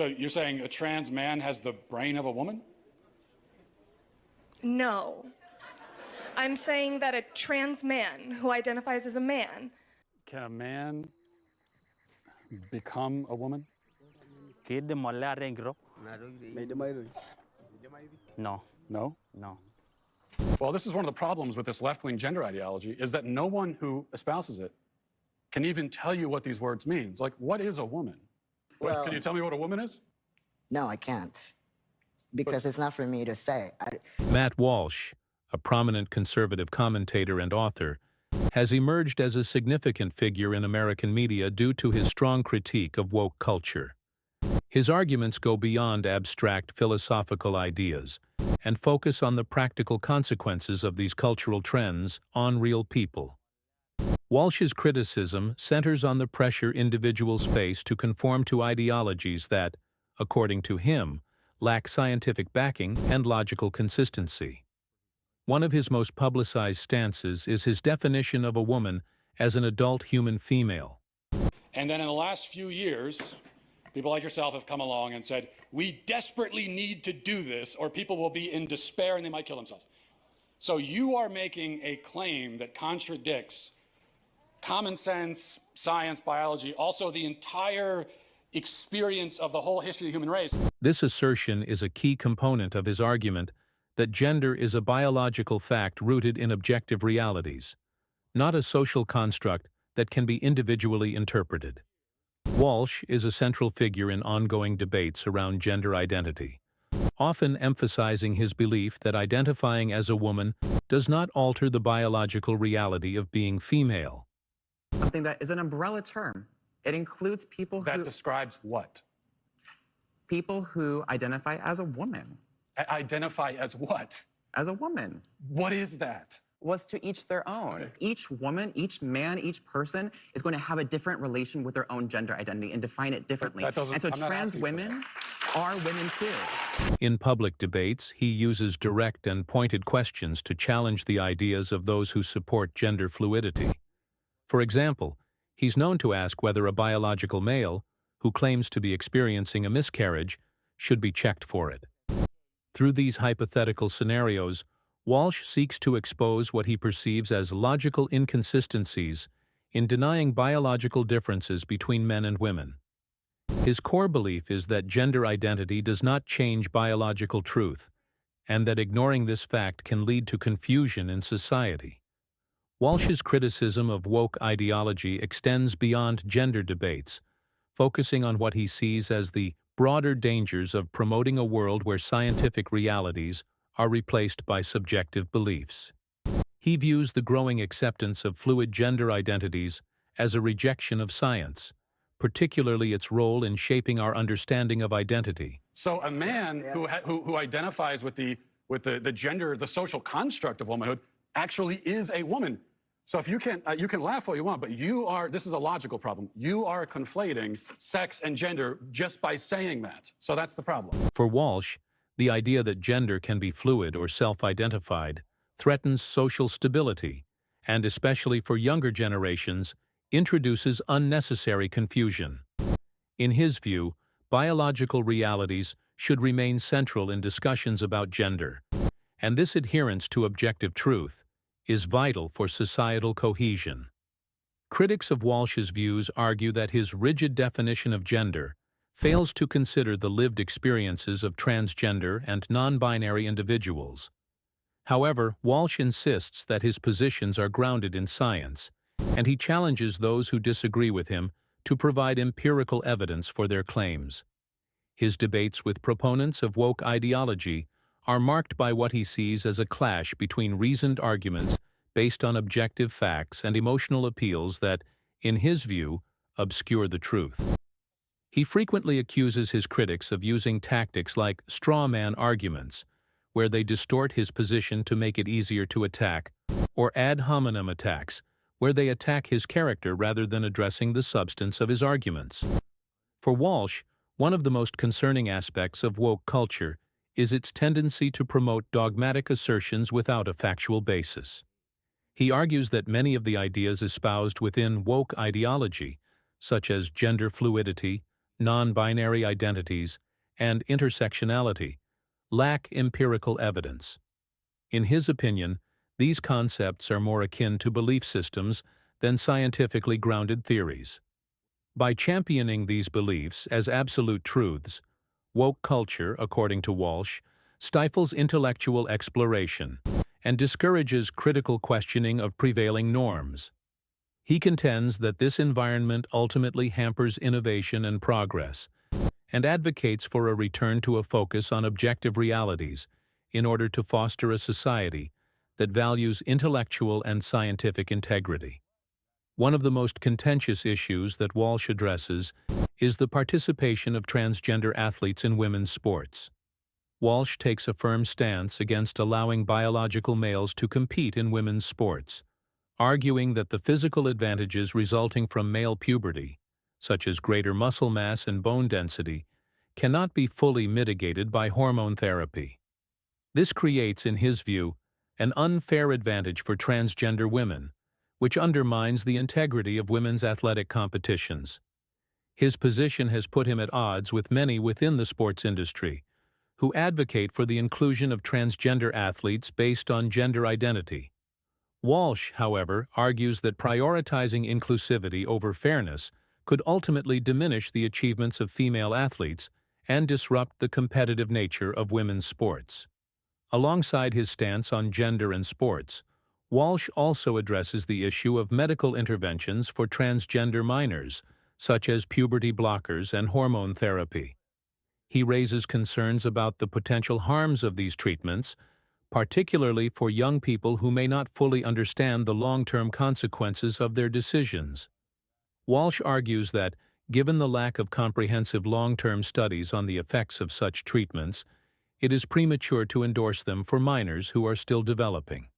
So you're saying a trans man has the brain of a woman? No. I'm saying that a trans man who identifies as a man. Can a man become a woman? No. No? No. Well, this is one of the problems with this left-wing gender ideology, is that no one who espouses it can even tell you what these words mean. Like, what is a woman? Well, can you tell me what a woman is? No, I can't. Because it's not for me to say. Matt Walsh, a prominent conservative commentator and author, has emerged as a significant figure in American media due to his strong critique of woke culture. His arguments go beyond abstract philosophical ideas and focus on the practical consequences of these cultural trends on real people. Walsh's criticism centers on the pressure individuals face to conform to ideologies that, according to him, lack scientific backing and logical consistency. One of his most publicized stances is his definition of a woman as an adult human female. And then in the last few years, people like yourself have come along and said, we desperately need to do this or people will be in despair and they might kill themselves. So you are making a claim that contradicts common sense, science, biology, also the entire experience of the whole history of the human race. This assertion is a key component of his argument that gender is a biological fact rooted in objective realities, not a social construct that can be individually interpreted. Walsh is a central figure in ongoing debates around gender identity, often emphasizing his belief that identifying as a woman does not alter the biological reality of being female. Something that is an umbrella term. It includes people that describes what? People who identify as a woman. Identify as what? As a woman. What is that? Was to each their own. Each woman, each man, each person is going to have a different relation with their own gender identity and define it differently. And so trans women are women too. In public debates, he uses direct and pointed questions to challenge the ideas of those who support gender fluidity. For example, he's known to ask whether a biological male, who claims to be experiencing a miscarriage, should be checked for it. Through these hypothetical scenarios, Walsh seeks to expose what he perceives as logical inconsistencies in denying biological differences between men and women. His core belief is that gender identity does not change biological truth, and that ignoring this fact can lead to confusion in society. Walsh's criticism of woke ideology extends beyond gender debates, focusing on what he sees as the broader dangers of promoting a world where scientific realities are replaced by subjective beliefs. He views the growing acceptance of fluid gender identities as a rejection of science, particularly its role in shaping our understanding of identity. So a man who identifies with the gender, the social construct of womanhood, actually is a woman. So if you can laugh all you want, but this is a logical problem. You are conflating sex and gender just by saying that. So that's the problem. For Walsh, the idea that gender can be fluid or self-identified threatens social stability, and especially for younger generations, introduces unnecessary confusion. In his view, biological realities should remain central in discussions about gender, and this adherence to objective truth is vital for societal cohesion. Critics of Walsh's views argue that his rigid definition of gender fails to consider the lived experiences of transgender and non-binary individuals. However, Walsh insists that his positions are grounded in science, and he challenges those who disagree with him to provide empirical evidence for their claims. His debates with proponents of woke ideology are marked by what he sees as a clash between reasoned arguments based on objective facts and emotional appeals that, in his view, obscure the truth. He frequently accuses his critics of using tactics like straw man arguments, where they distort his position to make it easier to attack, or ad hominem attacks, where they attack his character rather than addressing the substance of his arguments. For Walsh, one of the most concerning aspects of woke culture is its tendency to promote dogmatic assertions without a factual basis. He argues that many of the ideas espoused within woke ideology, such as gender fluidity, non-binary identities, and intersectionality, lack empirical evidence. In his opinion, these concepts are more akin to belief systems than scientifically grounded theories. By championing these beliefs as absolute truths, woke culture, according to Walsh, stifles intellectual exploration and discourages critical questioning of prevailing norms. He contends that this environment ultimately hampers innovation and progress, and advocates for a return to a focus on objective realities in order to foster a society that values intellectual and scientific integrity. One of the most contentious issues that Walsh addresses is the participation of transgender athletes in women's sports. Walsh takes a firm stance against allowing biological males to compete in women's sports, arguing that the physical advantages resulting from male puberty, such as greater muscle mass and bone density, cannot be fully mitigated by hormone therapy. This creates, in his view, an unfair advantage for transgender women, which undermines the integrity of women's athletic competitions. His position has put him at odds with many within the sports industry, who advocate for the inclusion of transgender athletes based on gender identity. Walsh, however, argues that prioritizing inclusivity over fairness could ultimately diminish the achievements of female athletes and disrupt the competitive nature of women's sports. Alongside his stance on gender and sports, Walsh also addresses the issue of medical interventions for transgender minors, such as puberty blockers and hormone therapy. He raises concerns about the potential harms of these treatments, particularly for young people who may not fully understand the long-term consequences of their decisions. Walsh argues that, given the lack of comprehensive long-term studies on the effects of such treatments, it is premature to endorse them for minors who are still developing.